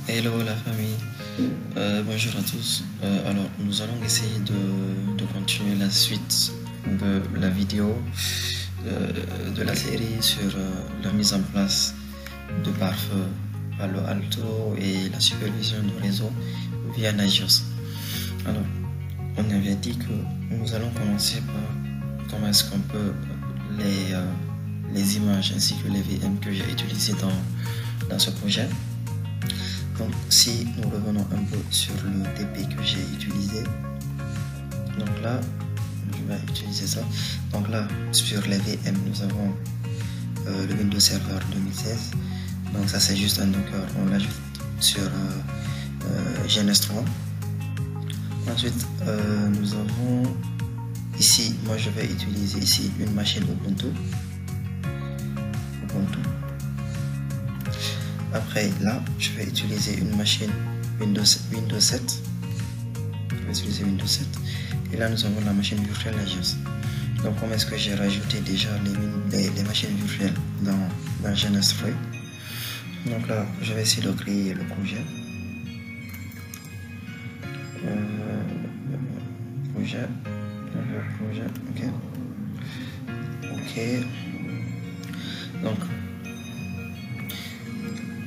Hello la famille, bonjour à tous. Alors nous allons essayer de continuer la suite de la vidéo de la série sur la mise en place de pare-feu Palo Alto et la supervision du réseau via Nagios. Alors on avait dit que nous allons commencer par comment est-ce qu'on peut les images ainsi que les VM que j'ai utilisées dans ce projet. Donc si nous revenons un peu sur le TP que j'ai utilisé, donc là je vais utiliser ça. Donc là sur les VM nous avons le Windows Server 2016, donc ça c'est juste un Docker, on l'ajoute sur GNS3. Ensuite nous avons ici, moi je vais utiliser ici une machine Ubuntu. Après là, je vais utiliser une machine Windows 7. Je vais utiliser Windows 7. Et là, nous avons la machine virtuelle Nagios. Donc, comment est-ce que j'ai rajouté déjà les machines virtuelles dans GNS3. Donc là, je vais essayer de créer le projet. Ok. Donc,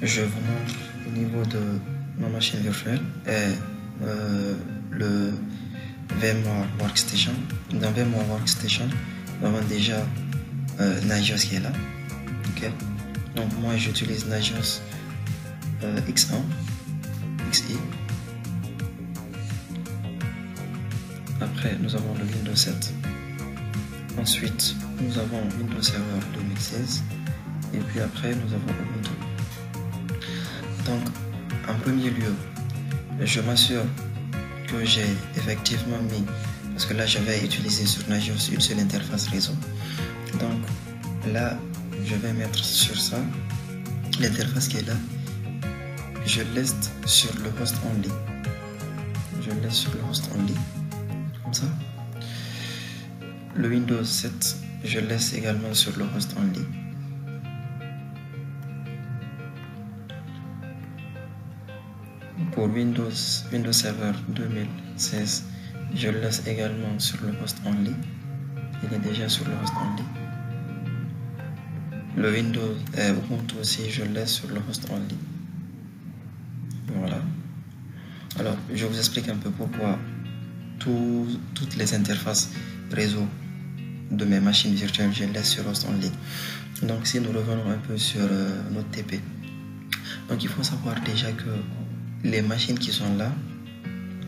je vous montre au niveau de ma machine virtuelle et le VMware Workstation. Dans VMware Workstation, nous avons déjà Nagios qui est là. Ok. Donc moi j'utilise Nagios X1, XI. Après nous avons le Windows 7. Ensuite nous avons Windows Server 2016. Et puis après nous avons Ubuntu. Donc, en premier lieu, je m'assure que j'ai effectivement mis, parce que là je vais utiliser sur Nagios une seule interface réseau. Donc là, je vais mettre sur ça l'interface qui est là. Je laisse sur le host only. Je laisse sur le host only, comme ça. Le Windows 7, je laisse également sur le host only. Pour Windows Server 2016, je le laisse également sur le host only. Il est déjà sur le host only. Le Windows Ubuntu aussi, je le laisse sur le host only. Voilà. Alors, je vous explique un peu pourquoi toutes les interfaces réseau de mes machines virtuelles, je les laisse sur host only. Donc, si nous revenons un peu sur notre TP, donc il faut savoir déjà que les machines qui sont là,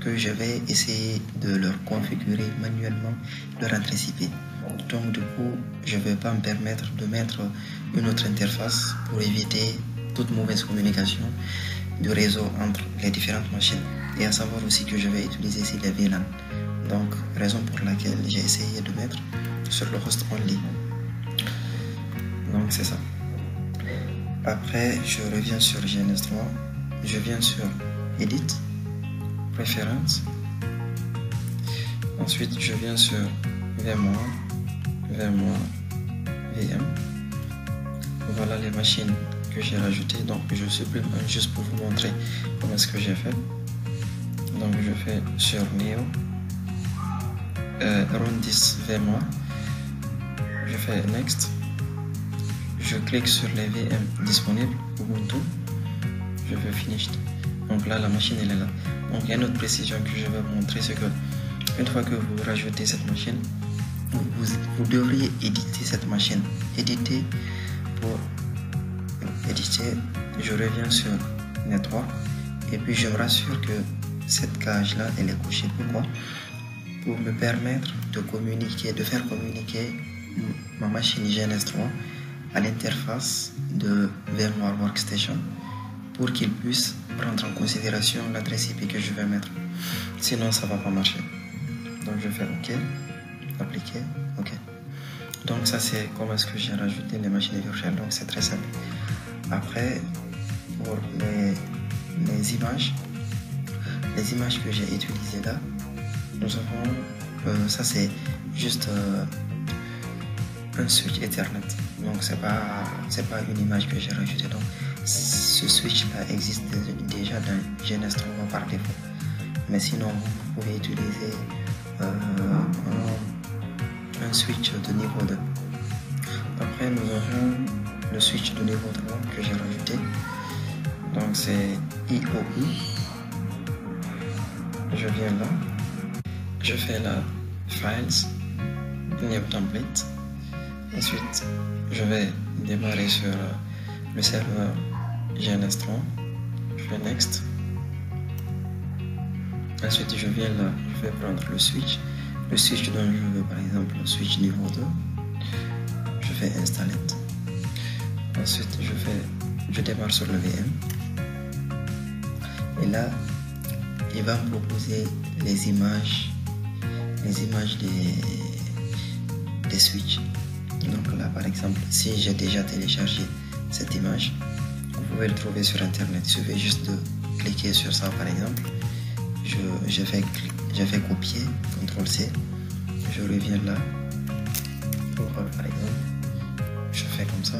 que je vais essayer de leur configurer manuellement leur adresse IP. Donc du coup, je ne vais pas me permettre de mettre une autre interface pour éviter toute mauvaise communication du réseau entre les différentes machines. Et à savoir aussi que je vais utiliser ici les VLAN. Donc, raison pour laquelle j'ai essayé de mettre sur le host only. Donc c'est ça. Après, je reviens sur GNS3. Je viens sur Edit, Préférences. Ensuite, je viens sur VMware, VM. Voilà les machines que j'ai rajoutées. Donc, je supprime un juste pour vous montrer comment est-ce que j'ai fait. Donc, je fais sur Neo, Run 10 VMware. Je fais Next. Je clique sur les VM disponibles, Ubuntu. Je veux Finish. Donc là, la machine elle est là. Donc il y a une autre précision que je vais vous montrer, c'est que une fois que vous rajoutez cette machine, vous devriez éditer cette machine. Éditer pour éditer. Je reviens sur Network et puis je me rassure que cette cage là elle est couchée. Pourquoi? Pour me permettre de communiquer, de faire communiquer ma machine GNS3 à l'interface de VMware Workstation, pour qu'il puisse prendre en considération l'adresse IP que je vais mettre. Sinon, ça ne va pas marcher. Donc, je fais OK, appliquer, OK. Donc, ça, c'est comment est-ce que j'ai rajouté les machines virtuelles. Donc, c'est très simple. Après, pour les images que j'ai utilisées là, nous avons, ça, c'est juste un switch Ethernet. Donc, c'est pas une image que j'ai rajoutée. Donc, ce switch là existe déjà dans GNS 3 par défaut, mais sinon vous pouvez utiliser un switch de niveau 2. Après nous avons le switch de niveau 3 que j'ai rajouté, donc c'est IOU. Je viens là, je fais la Files, New Template. Ensuite je vais démarrer sur le serveur GNS3, je fais Next. Ensuite je viens là, je vais prendre le switch dont je veux, par exemple le switch niveau 2, je fais Installer. Ensuite je démarre sur le VM, et là il va me proposer les images des switches. Donc là par exemple, si j'ai déjà téléchargé cette image, vous pouvez le trouver sur internet, il suffit juste de cliquer sur ça. Par exemple, je fais copier, CTRL-C, je reviens là, par exemple, je fais comme ça,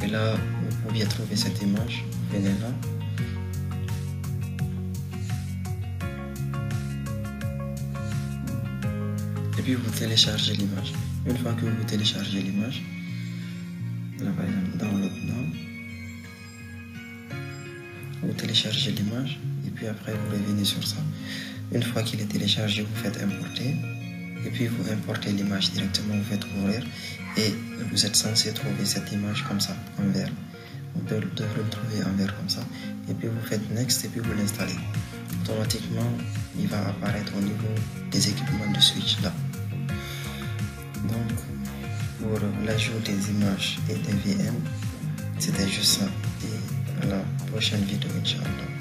et là vous pouviez trouver cette image, vous venez là, et puis vous téléchargez l'image. Une fois que vous téléchargez l'image, là par exemple download now, vous téléchargez l'image et puis après vous revenez sur ça. Une fois qu'il est téléchargé, vous faites importer et puis vous importez l'image directement, vous faites ouvrir et vous êtes censé trouver cette image comme ça en vert. Vous devrez le trouver en vert comme ça et puis vous faites next et puis vous l'installez. Automatiquement il va apparaître au niveau des équipements de switch là. Donc pour l'ajout des images et des VM, c'était juste ça, et à la prochaine vidéo, Inch'Allah.